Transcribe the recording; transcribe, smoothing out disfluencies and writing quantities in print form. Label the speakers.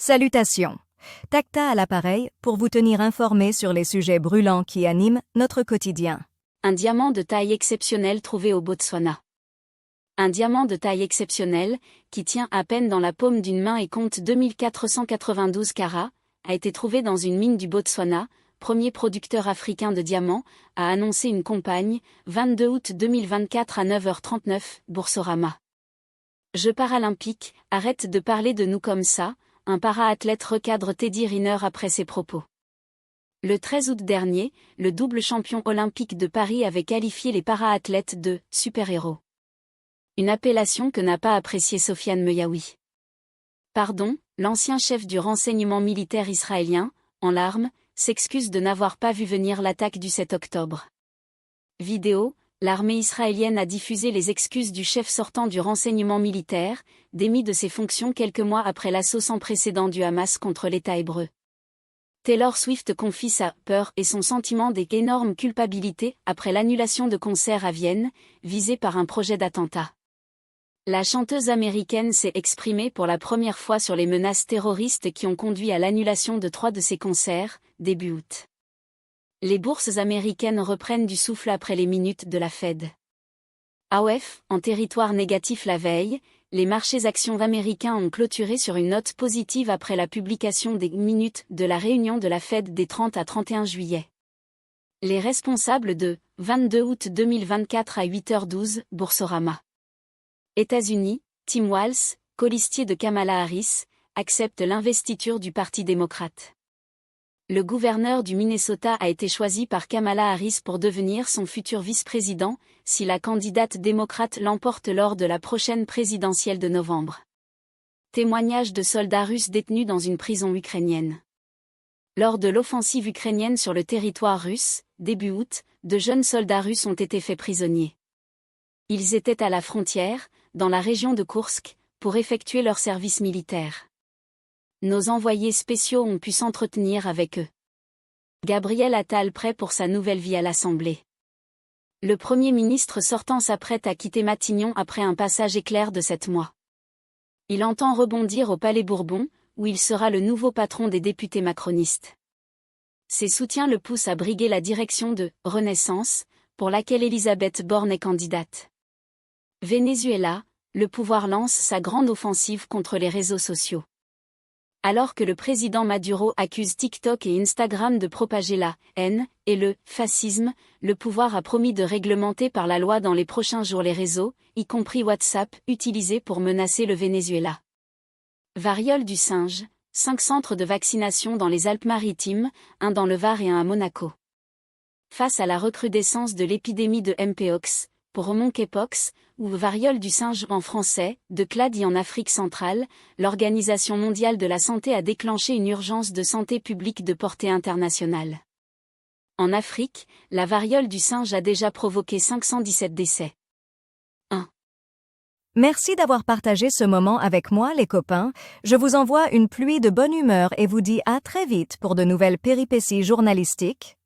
Speaker 1: Salutations. Tacta à l'appareil pour vous tenir informé sur les sujets brûlants qui animent notre quotidien.
Speaker 2: Un diamant de taille exceptionnelle trouvé au Botswana. Un diamant de taille exceptionnelle, qui tient à peine dans la paume d'une main et compte 2492 carats, a été trouvé dans une mine du Botswana, premier producteur africain de diamants, a annoncé une compagne, 22 août 2024 à 9h39, Boursorama. Jeux paralympiques, arrête de parler de nous comme ça, un para-athlète recadre Teddy Riner après ses propos. Le 13 août dernier, le double champion olympique de Paris avait qualifié les para-athlètes de « super-héros ». Une appellation que n'a pas appréciée Sofiane Meyaoui. Pardon, l'ancien chef du renseignement militaire israélien, en larmes, s'excuse de n'avoir pas vu venir l'attaque du 7 octobre. Vidéo, l'armée israélienne a diffusé les excuses du chef sortant du renseignement militaire, démis de ses fonctions quelques mois après l'assaut sans précédent du Hamas contre l'État hébreu. Taylor Swift confie sa « peur » et son sentiment d'énorme culpabilité après l'annulation de concerts à Vienne, visée par un projet d'attentat. La chanteuse américaine s'est exprimée pour la première fois sur les menaces terroristes qui ont conduit à l'annulation de 3 de ses concerts, début août. Les bourses américaines reprennent du souffle après les minutes de la Fed. AOF, en territoire négatif la veille, les marchés actions américains ont clôturé sur une note positive après la publication des minutes de la réunion de la Fed des 30 à 31 juillet. Les responsables de 22 août 2024 à 8h12, Boursorama. États-Unis, Tim Walz, colistier de Kamala Harris, accepte l'investiture du Parti démocrate. Le gouverneur du Minnesota a été choisi par Kamala Harris pour devenir son futur vice-président, si la candidate démocrate l'emporte lors de la prochaine présidentielle de novembre. Témoignage de soldats russes détenus dans une prison ukrainienne. Lors de l'offensive ukrainienne sur le territoire russe, début août, de jeunes soldats russes ont été faits prisonniers. Ils étaient à la frontière, dans la région de Koursk, pour effectuer leur service militaire. Nos envoyés spéciaux ont pu s'entretenir avec eux. Gabriel Attal prêt pour sa nouvelle vie à l'Assemblée. Le Premier ministre sortant s'apprête à quitter Matignon après un passage éclair de 7 mois. Il entend rebondir au Palais Bourbon, où il sera le nouveau patron des députés macronistes. Ses soutiens le poussent à briguer la direction de « Renaissance », pour laquelle Elisabeth Borne est candidate. Venezuela, le pouvoir lance sa grande offensive contre les réseaux sociaux. Alors que le président Maduro accuse TikTok et Instagram de propager la haine et le fascisme, le pouvoir a promis de réglementer par la loi dans les prochains jours les réseaux, y compris WhatsApp, utilisés pour menacer le Venezuela. Variole du singe, 5 centres de vaccination dans les Alpes-Maritimes, un dans le Var et un à Monaco. Face à la recrudescence de l'épidémie de Mpox, pour monkeypox, ou variole du singe en français, de Clady en Afrique centrale, l'Organisation mondiale de la santé a déclenché une urgence de santé publique de portée internationale. En Afrique, la variole du singe a déjà provoqué 517 décès. 1.
Speaker 1: Merci d'avoir partagé ce moment avec moi, les copains. Je vous envoie une pluie de bonne humeur et vous dis à très vite pour de nouvelles péripéties journalistiques.